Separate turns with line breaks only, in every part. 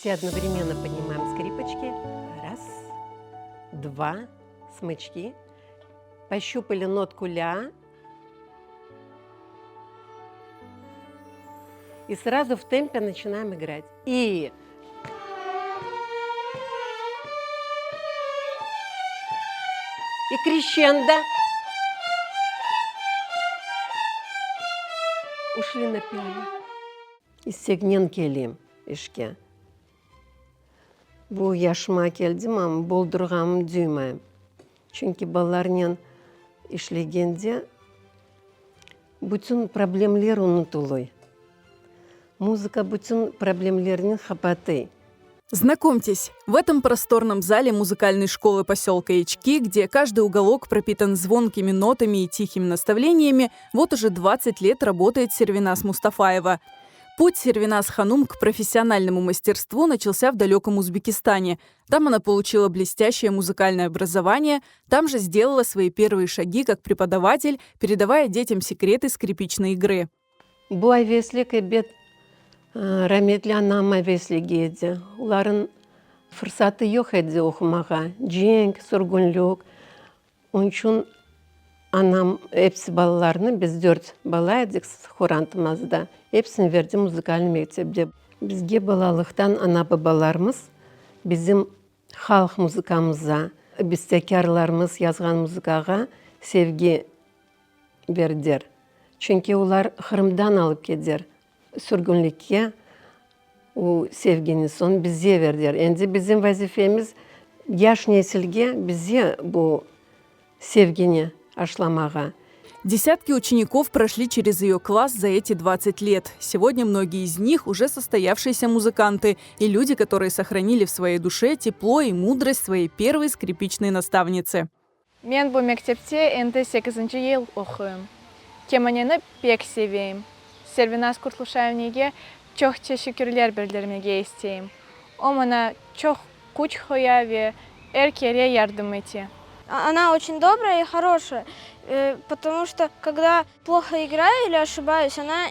Все одновременно поднимаем скрипочки. Раз, два, смычки. Пощупали нотку ля. И сразу в темпе начинаем играть. И крещендо. Ушли на пиано. Истегнен келем ишке. Бу яшыма келдим, ама болдырганымды дүймөйм. Чүнки балаларнен ишлегенде бүтүн проблемалар унутулуй. Музыка бүтүн проблемаларнын хапаты.
Знакомьтесь, в этом просторном зале музыкальной школы поселка Ячки, где каждый уголок пропитан звонкими нотами и тихими наставлениями, вот уже 20 лет работает Сервиназ Мустафаева. Путь Сервиназ Ханум к профессиональному мастерству начался в далеком Узбекистане. Там она получила блестящее музыкальное образование, там же сделала свои первые шаги как преподаватель, передавая детям секреты скрипичной игры.
Буай веслик бет рәметлі анама веслиге еді. Оларын фырсаты жоқ еді оқымаға. Женг, сұргүнлік. Onun үшін анам hepsi балаларını, biz 4 бала едік хорантымызда. Hepsini verdi музыкальный мектепте. Бізге балалықтан ана бабаларымыз bizim халық музыкамызға, бестекарларымыз yazған музыкаға sevgi бердер. Çünkü олар Қырымдан алып кедер. Sürgünlükке o sevginin son bize verdiler. Endi bizim vazifemiz yaş nesilge bize bu sevgini aşılamağa.
Десятки учеников прошли через ее класс за эти 20 лет. Сегодня многие из них уже состоявшиеся музыканты и люди, которые сохранили в своей душе тепло и мудрость своей первой скрипичной наставницы.
Мен bu мектепте енді 8-ші ел оқуым. Кеманені пек севейм. Сервиназ Куртлушаевнеге чохче шүкірлер бірлермеге істейм. Омана чох куч хояве, эркере ярдым эти.
Она очень добрая и хорошая, потому что когда плохо играю или ошибаюсь, она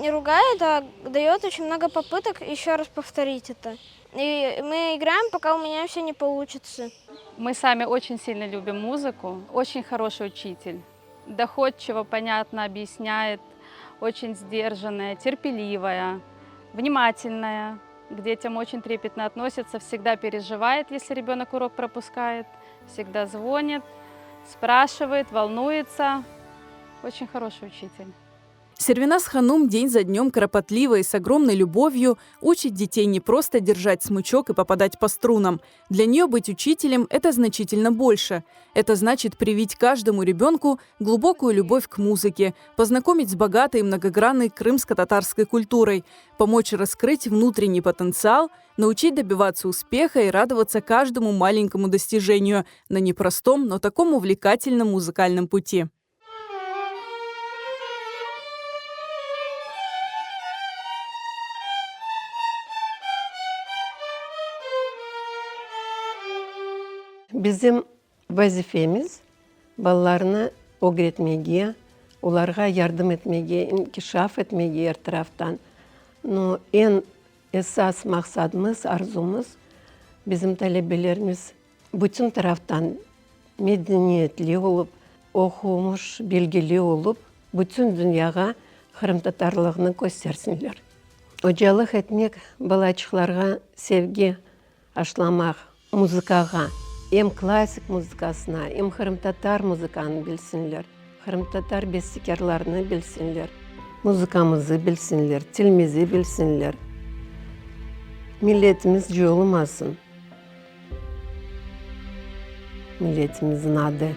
не ругает, а дает очень много попыток еще раз повторить это. И мы играем, пока у меня все не получится.
Мы сами очень сильно любим музыку, очень хороший учитель. Доходчиво, понятно объясняет, очень сдержанная, терпеливая, внимательная. К детям очень трепетно относится, всегда переживает, если ребенок урок пропускает, всегда звонит, спрашивает, волнуется. Очень хороший учитель.
Сервиназ Ханум день за днем кропотливо и с огромной любовью учит детей не просто держать смычок и попадать по струнам. Для нее быть учителем – это значительно больше. Это значит привить каждому ребенку глубокую любовь к музыке, познакомить с богатой и многогранной крымско-татарской культурой, помочь раскрыть внутренний потенциал, научить добиваться успеха и радоваться каждому маленькому достижению на непростом, но таком увлекательном музыкальном пути.
Bizim vazifemiz балаларны öğretmege, onlara yardım etmege, inkişaf etmege her taraftan. Но en esas maksadımız, arzumuz bizim talebelerimiz bütün taraftan medeniyetli olup, okumuş, bilgili olup, bütün dünyaya Kırım Tatarlığını göstersinler. Hocalık etmek balacıklarga sevgi aşılamak, muzikaga. Hem klasik muzikasına, hem Kırım-Tatar muzikanı bilsinler. Kırım-Tatar bestekarlarını bilsinler. Muzikamızı bilsinler, tilimizi bilsinler. Milletimiz jolmasın. Milletimizin adı.